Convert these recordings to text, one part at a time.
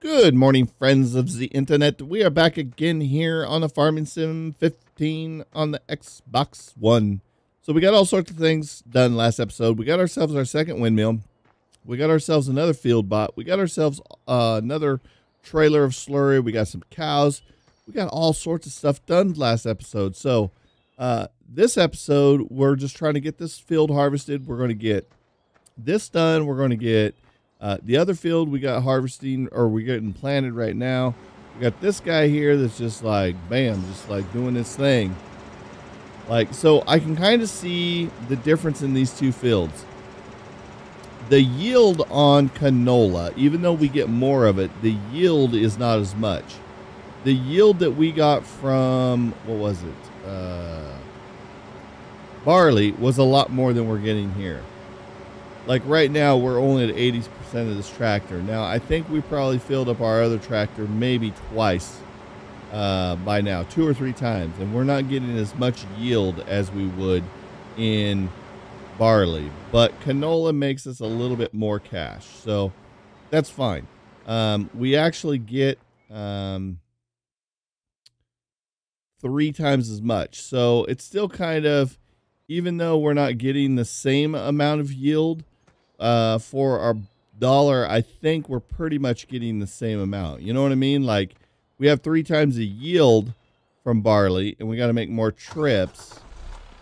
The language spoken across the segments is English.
Good morning, friends of the internet. We are back again here on the Farming Sim 15 on the Xbox One. So we got all sorts of things done last episode. We got ourselves our second windmill. We got ourselves another field bot. We got ourselves another trailer of slurry. We got some cows. We got all sorts of stuff done last episode. So this episode, we're just trying to get this field harvested. We're going to get this done. We're going to get the other field we got harvesting, or we're getting planted right now. We got this guy here that's just like, bam, just like doing this thing. Like, so I can kind of see the difference in these two fields. The yield on canola, even though we get more of it, the yield is not as much. The yield that we got from, what was it? Barley was a lot more than we're getting here. Like right now, we're only at 80% of this tractor. Now, I think we probably filled up our other tractor maybe twice by now, 2 or 3 times. And we're not getting as much yield as we would in barley. But canola makes us a little bit more cash. So that's fine. We actually get 3 times as much. So it's still kind of, even though we're not getting the same amount of yield, for our dollar, I think we're pretty much getting the same amount. You know what I mean? Like, we have 3 times the yield from barley, and we got to make more trips.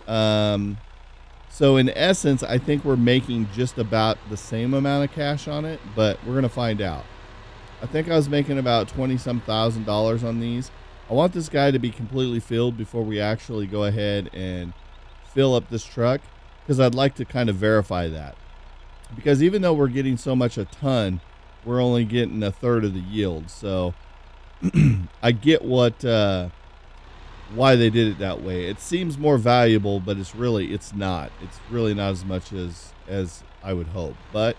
So in essence, I think we're making just about the same amount of cash on it, but we're going to find out. I think I was making about $20-some thousand on these. I want this guy to be completely filled before we actually go ahead and fill up this truck, because I'd like to kind of verify that. Because even though we're getting so much a ton, we're only getting a third of the yield. So I get what why they did it that way. It seems more valuable, but it's not. It's really not as much as I would hope. But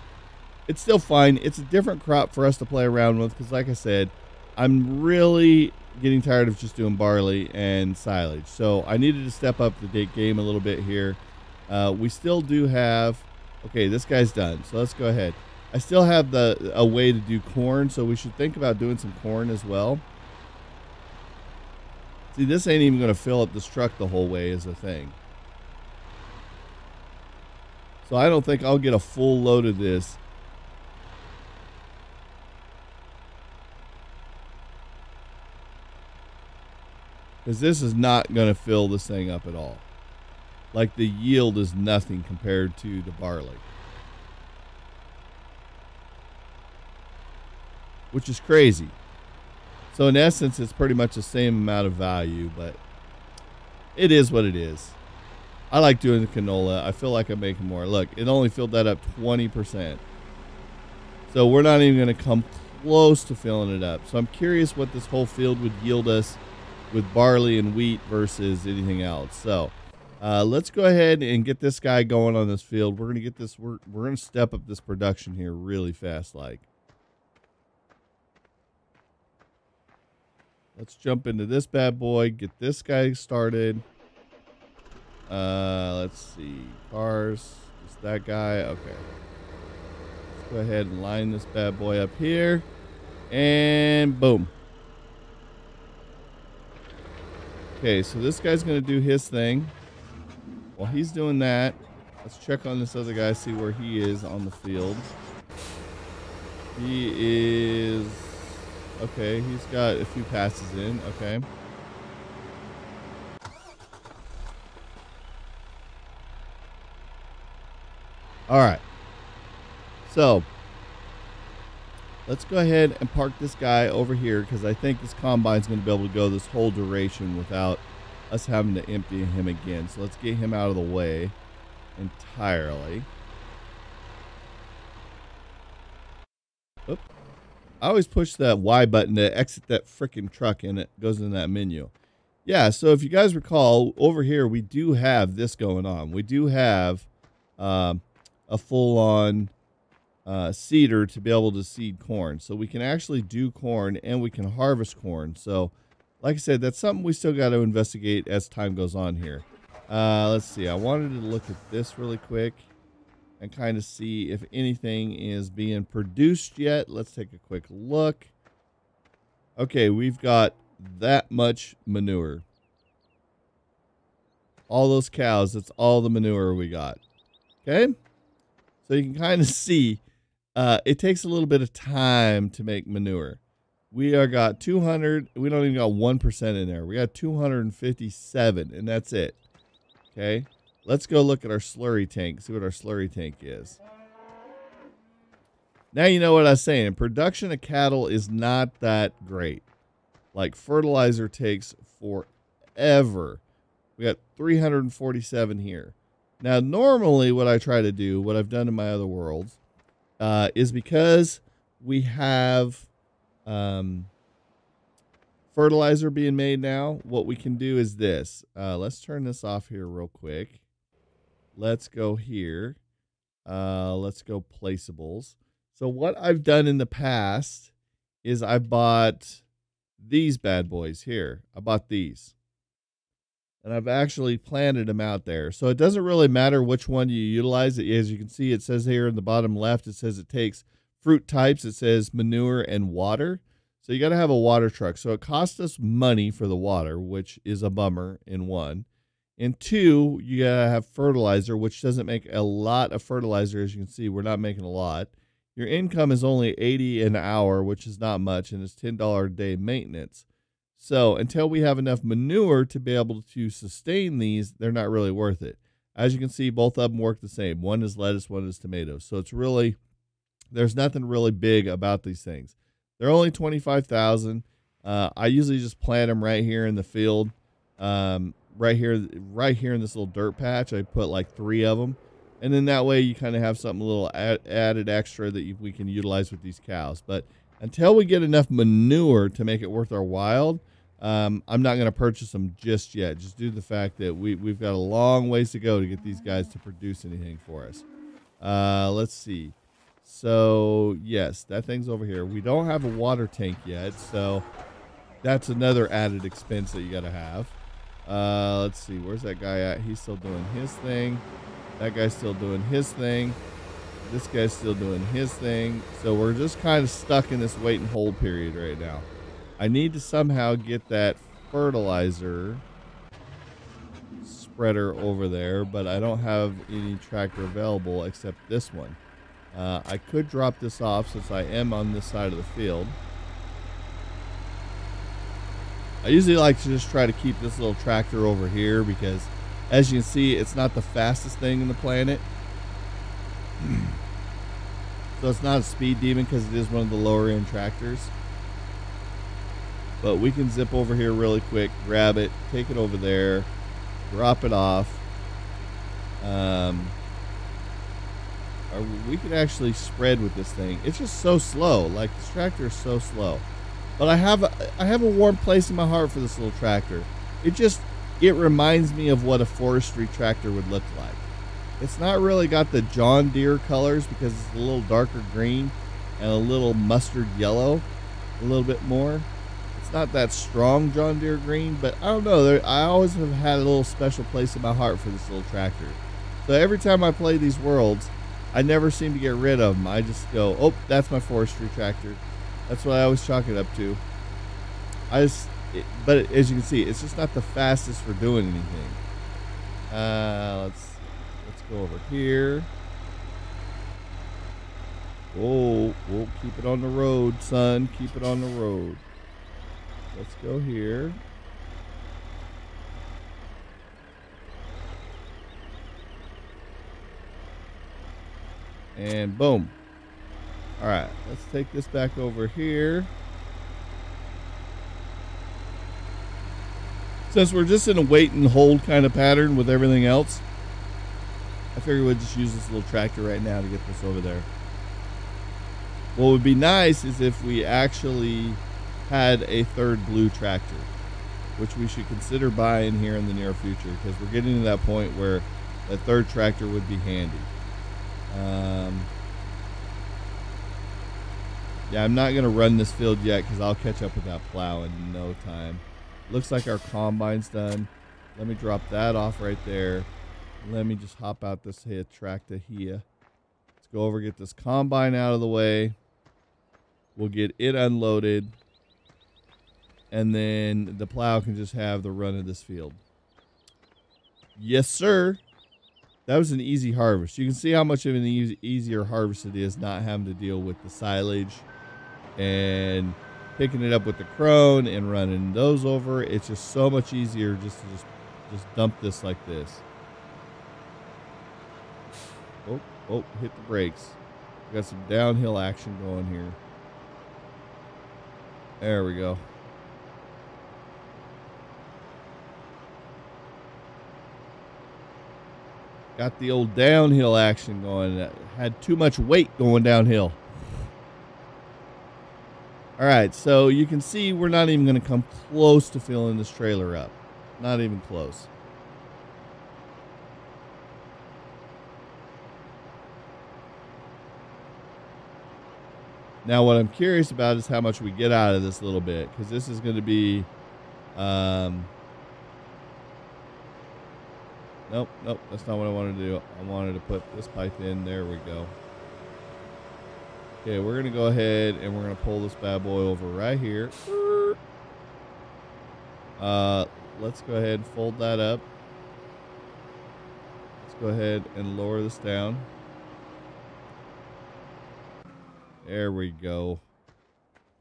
it's still fine. It's a different crop for us to play around with, because like I said, I'm really getting tired of just doing barley and silage. So I needed to step up the game a little bit here. We still do have... Okay, this guy's done, so let's go ahead. I still have a way to do corn, so we should think about doing some corn as well. See, this ain't even going to fill up this truck the whole way is the thing. So I don't think I'll get a full load of this. Because this is not going to fill this thing up at all. Like, the yield is nothing compared to the barley. Which is crazy. So in essence, it's pretty much the same amount of value, but it is what it is. I like doing the canola. I feel like I'm making more. Look, it only filled that up 20%. So we're not even going to come close to filling it up. So I'm curious what this whole field would yield us with barley and wheat versus anything else. So... let's go ahead and get this guy going on this field. We're going to get this, we're going to step up this production here really fast. Like, let's jump into this bad boy, get this guy started. Let's see, cars, just that guy. Okay. Let's go ahead and line this bad boy up here, and boom. Okay, so this guy's going to do his thing. While he's doing that, let's check on this other guy, see where he is on the field. He is... Okay, he's got a few passes in. Okay. All right. So, let's go ahead and park this guy over here, because I think this combine's going to be able to go this whole duration without us having to empty him again. So let's get him out of the way entirely. Oop. I always push that Y button to exit that freaking truck, and it goes in that menu. Yeah, so if you guys recall, over here we do have this going on. We do have a full-on seeder to be able to seed corn. So we can actually do corn, and we can harvest corn. So like I said, that's something we still got to investigate as time goes on here. Let's see. I wanted to look at this really quick and kind of see if anything is being produced yet. Let's take a quick look. Okay, we've got that much manure. All those cows, that's all the manure we got. Okay? So you can kind of see it takes a little bit of time to make manure. We are got 200, we don't even got 1% in there. We got 257, and that's it. Okay? Let's go look at our slurry tank, see what our slurry tank is. Now you know what I was saying. Production of cattle is not that great. Like, fertilizer takes forever. We got 347 here. Now, normally what I try to do, what I've done in my other worlds, is because we have fertilizer being made now, what we can do is this. Let's turn this off here real quick. Let's go here. Let's go placeables. So what I've done in the past is I bought these bad boys here. I bought these. And I've actually planted them out there. So it doesn't really matter which one you utilize. As you can see, it says here in the bottom left, it says it takes fruit types. It says manure and water. So you got to have a water truck. So it costs us money for the water, which is a bummer in one. And two, you got to have fertilizer, which doesn't make a lot of fertilizer. As you can see, we're not making a lot. Your income is only $80 an hour, which is not much, and it's $10 a day maintenance. So until we have enough manure to be able to sustain these, they're not really worth it. As you can see, both of them work the same. One is lettuce, one is tomatoes. So it's really, there's nothing really big about these things. They're only 25,000. I usually just plant them right here in the field. Right here in this little dirt patch, I put like 3 of them. And then that way you kind of have something a little added extra that we can utilize with these cows. But until we get enough manure to make it worth our while, I'm not going to purchase them just yet. Just due to the fact that we've got a long ways to go to get these guys to produce anything for us. Let's see. So, yes, that thing's over here. We don't have a water tank yet, so that's another added expense that you got to have. Let's see. Where's that guy at? He's still doing his thing. That guy's still doing his thing. This guy's still doing his thing. So we're just kind of stuck in this wait and hold period right now. I need to somehow get that fertilizer spreader over there, but I don't have any tractor available except this one. I could drop this off since I am on this side of the field. I usually like to just try to keep this little tractor over here because, as you can see, it's not the fastest thing in the planet. So it's not a speed demon because it is one of the lower end tractors. But we can zip over here really quick, grab it, take it over there, drop it off. Or we could actually spread with this thing. It's just so slow. Like, this tractor is so slow. But I have a warm place in my heart for this little tractor. It reminds me of what a forestry tractor would look like. It's not really got the John Deere colors because it's a little darker green and a little mustard yellow, a little bit more. It's not that strong John Deere green, but I don't know. I always have had a little special place in my heart for this little tractor. So every time I play these worlds, I never seem to get rid of them. I just go, oh, that's my forestry tractor. That's what I always chalk it up to. But as you can see, it's just not the fastest for doing anything. Let's go over here. Oh, we'll keep it on the road, son. Keep it on the road. Let's go here. And boom. All right, let's take this back over here. Since we're just in a wait and hold kind of pattern with everything else, I figured we'd just use this little tractor right now to get this over there. What would be nice is if we actually had a third blue tractor, which we should consider buying here in the near future, because we're getting to that point where a third tractor would be handy. Yeah, I'm not going to run this field yet because I'll catch up with that plow in no time. Looks like our combine's done. Let me drop that off right there. Let me just hop out this here tractor here. Let's go over, get this combine out of the way. We'll get it unloaded. and then the plow can just have the run of this field. Yes, sir. That was an easy harvest. You can see how much of an easier harvest it is not having to deal with the silage and picking it up with the crone and running those over. It's just so much easier just to just dump this like this. Oh, hit the brakes. We got some downhill action going here. There we go. Got the old downhill action going. Had too much weight going downhill. All right, so you can see we're not even going to come close to filling this trailer up. Not even close. Now, what I'm curious about is how much we get out of this little bit, because this is going to be... Nope, that's not what I wanted to do. I wanted to put this pipe in. There we go. Okay, we're going to go ahead and we're going to pull this bad boy over right here. Let's go ahead and fold that up. Let's go ahead and lower this down. There we go.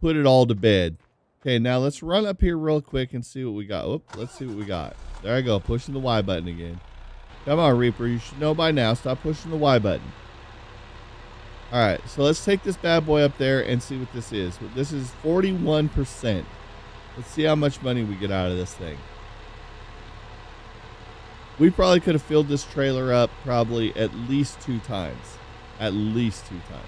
Put it all to bed. Okay, now let's run up here real quick and see what we got. Oop, let's see what we got. There I go, pushing the Y button again. Come on, Reaper. You should know by now. Stop pushing the Y button. All right, so let's take this bad boy up there and see what this is. This is 41%. Let's see how much money we get out of this thing. We probably could have filled this trailer up probably at least 2 times. At least 2 times.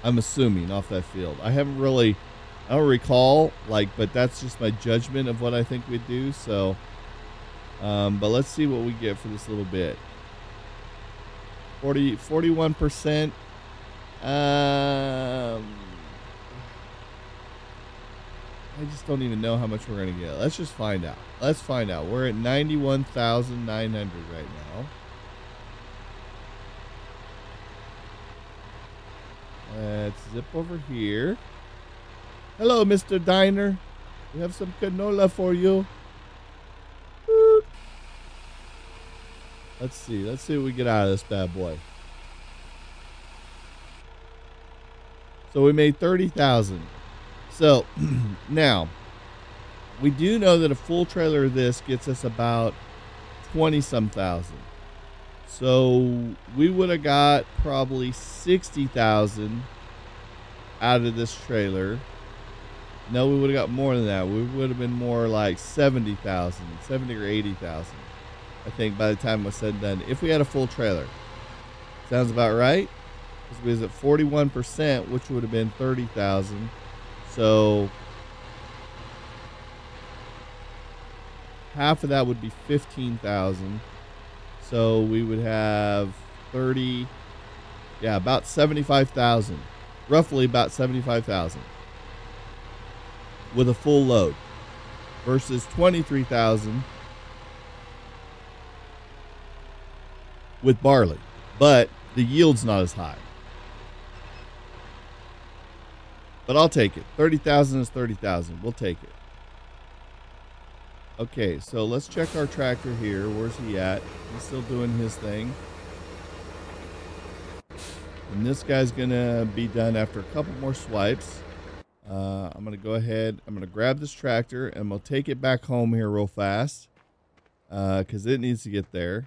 I'm assuming off that field. I don't recall, but that's just my judgment of what I think we'd do. So, but let's see what we get for this little bit. 41%. I just don't even know how much we're going to get. Let's just find out. Let's find out. We're at 91,900 right now. Let's zip over here. Hello, Mr. Diner. We have some canola for you. Boop. Let's see what we get out of this bad boy. So we made 30,000. So now we do know that a full trailer of this gets us about 20-some thousand. So we would have got probably 60,000 out of this trailer. No, we would have got more than that. We would have been more like 70,000, 70 or 80,000. I think by the time it was said and done, if we had a full trailer. Sounds about right. Because we was at 41%, which would have been 30,000. So half of that would be 15,000. So we would have 30, yeah, about 75,000. Roughly about 75,000. With a full load. Versus 23,000 with barley. But the yield's not as high. But I'll take it. 30,000 is 30,000. We'll take it. Okay, so let's check our tractor here. Where's he at? He's still doing his thing. And this guy's going to be done after a couple more swipes. I'm going to go ahead. I'm going to grab this tractor and we'll take it back home here real fast. Because it needs to get there.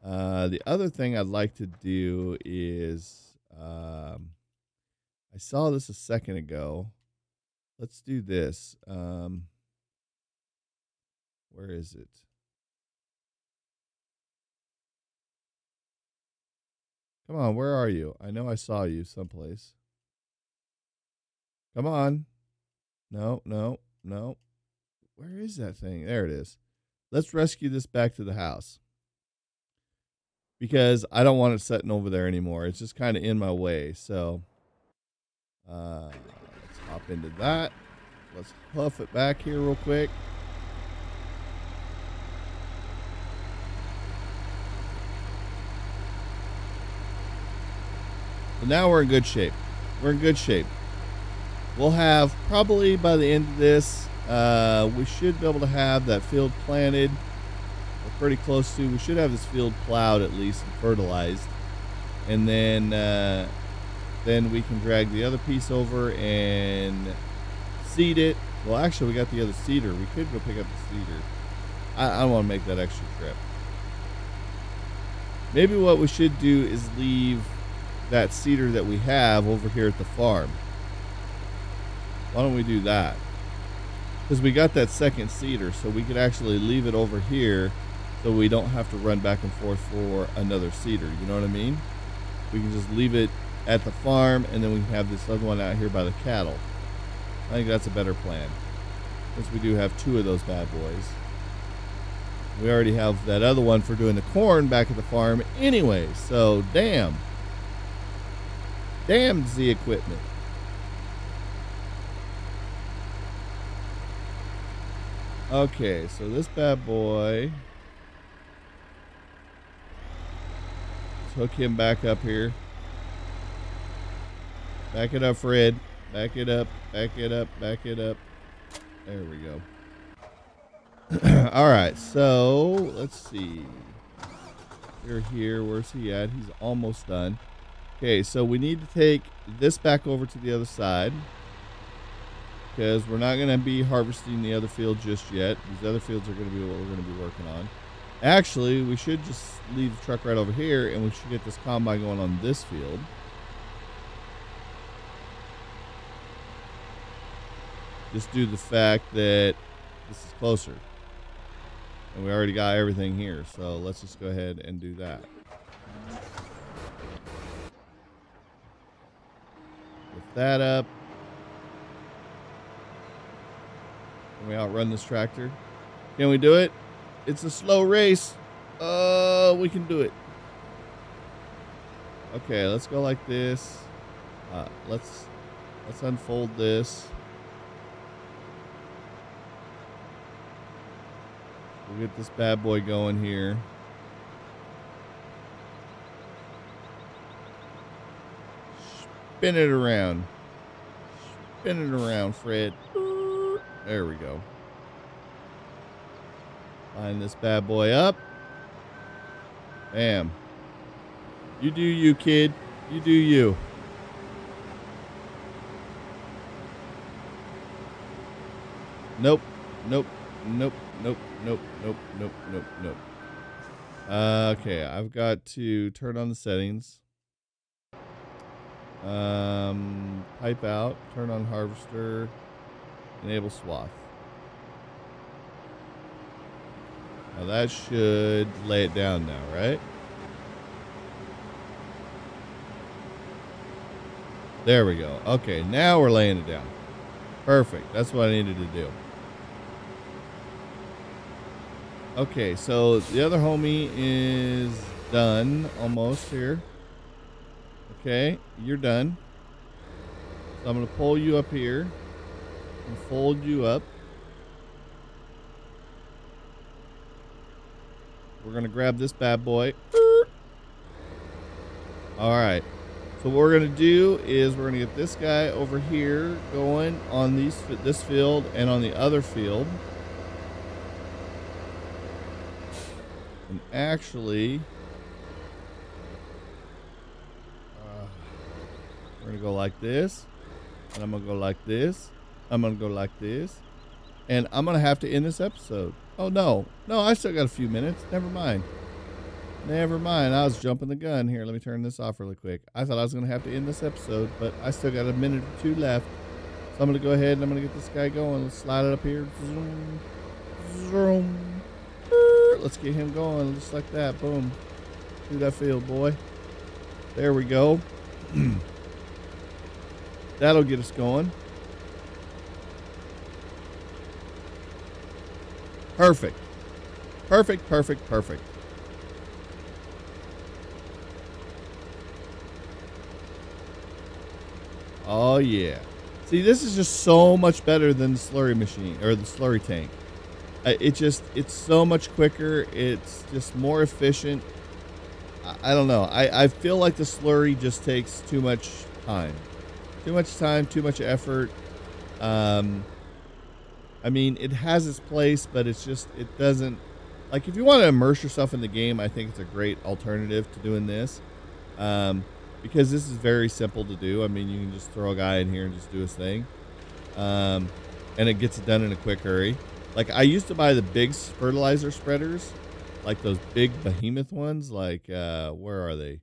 The other thing I'd like to do is... I saw this a second ago. Let's do this. Where is it? Come on, where are you? I know I saw you someplace. Come on. No. Where is that thing? There it is. Let's rescue this back to the house. Because I don't want it sitting over there anymore. It's just kind of in my way. So, let's hop into that. Let's huff it back here real quick. So now we're in good shape. We're in good shape. we'll have probably by the end of this, we should be able to have that field planted. We're pretty close to. We should have this field plowed at least and fertilized, and then we can drag the other piece over and seed it. Well, actually, we got the other seeder. We could go pick up the seeder. I don't want to make that extra trip. Maybe what we should do is leave that seeder that we have over here at the farm. Why don't we do that? Because we got that second seeder, so we could actually leave it over here so we don't have to run back and forth for another seeder. You know what I mean? We can just leave it at the farm, and then we can have this other one out here by the cattle. I think that's a better plan, since we do have two of those bad boys. We already have that other one for doing the corn back at the farm anyway, so damn the equipment. Okay, so this bad boy, let's hook him back up here. Back it up, Fred. Back it up, back it up, back it up. There we go. All right, so let's see. You're here. Where's he at? He's almost done. Okay, so we need to take this back over to the other side, because we're not going to be harvesting the other field just yet. These other fields are going to be what we're going to be working on. Actually, we should just leave the truck right over here, and we should get this combine going on this field. Just due to the fact that this is closer. And we already got everything here, so let's just go ahead and do that. Lift that up. Can we outrun this tractor? Can we do it? It's a slow race. Oh, we can do it. Okay, let's go like this. Let's unfold this. We'll get this bad boy going here. Spin it around. Spin it around, Fred. There we go. Line this bad boy up. Bam. You do you, kid. You do you. Nope. Nope. Nope. Nope. Nope. Nope. Nope. Nope. Nope. Okay, I've got to turn on the settings. Pipe out. Turn on harvester. Enable swath. Now that should lay it down now, right? There we go. Okay, now we're laying it down. Perfect. That's what I needed to do. Okay, so the other homie is done almost here. Okay, you're done. So I'm going to pull you up here and fold you up. We're going to grab this bad boy. All right. So what we're going to do is we're going to get this guy over here going on this field and on the other field. And actually, we're going to go like this. And I'm going to go like this. I'm going to go like this. And I'm going to have to end this episode. Oh, no. No, I still got a few minutes. Never mind. Never mind. I was jumping the gun. Here, let me turn this off really quick. I thought I was going to have to end this episode, but I still got a minute or two left. So I'm going to go ahead and I'm going to get this guy going. Let's slide it up here. Zoom. Zoom. Let's get him going just like that. Boom. Through that field, boy. There we go. That'll get us going. Perfect. Perfect, perfect, perfect. Oh, yeah. See, this is just so much better than the slurry machine or the slurry tank. It's so much quicker. It's just more efficient. I don't know. I feel like the slurry just takes too much time. Too much time, too much effort. I mean, it has its place, but it's just, it doesn't, like, if you want to immerse yourself in the game, I think it's a great alternative to doing this. Because this is very simple to do. I mean, you can just throw a guy in here and just do his thing. And it gets it done in a quick hurry. Like, I used to buy the big fertilizer spreaders, like those big behemoth ones. Like, where are they?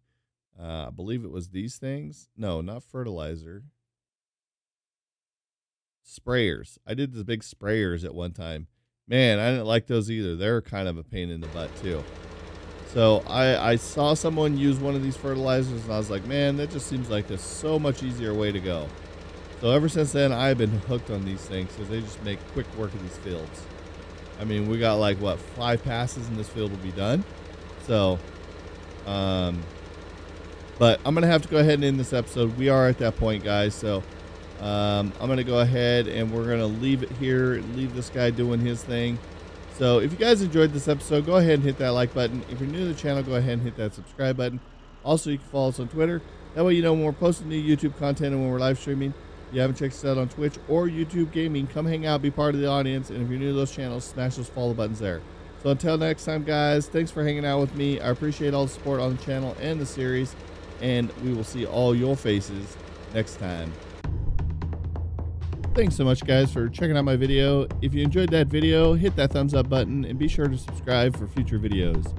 I believe it was these things. No, not fertilizer. Sprayers. I did the big sprayers at one time. Man, I didn't like those either. They're kind of a pain in the butt too. So I saw someone use one of these fertilizers, and I was like, man, that just seems like a so much easier way to go. So ever since then, I've been hooked on these things because they just make quick work of these fields. I mean, we got like, what, 5 passes and this field will be done. So, but I'm going to have to go ahead and end this episode. We are at that point, guys. So I'm going to go ahead and we're going to leave it here, leave this guy doing his thing. So if you guys enjoyed this episode, go ahead and hit that like button. If you're new to the channel, go ahead and hit that subscribe button. Also, you can follow us on Twitter. That way you know when we're posting new YouTube content and when we're live streaming. If you haven't checked us out on Twitch or YouTube Gaming, come hang out, be part of the audience. And if you're new to those channels, smash those follow buttons there. So until next time, guys, thanks for hanging out with me. I appreciate all the support on the channel and the series. And we will see all your faces next time. Thanks so much, guys, for checking out my video. If you enjoyed that video, hit that thumbs up button and be sure to subscribe for future videos.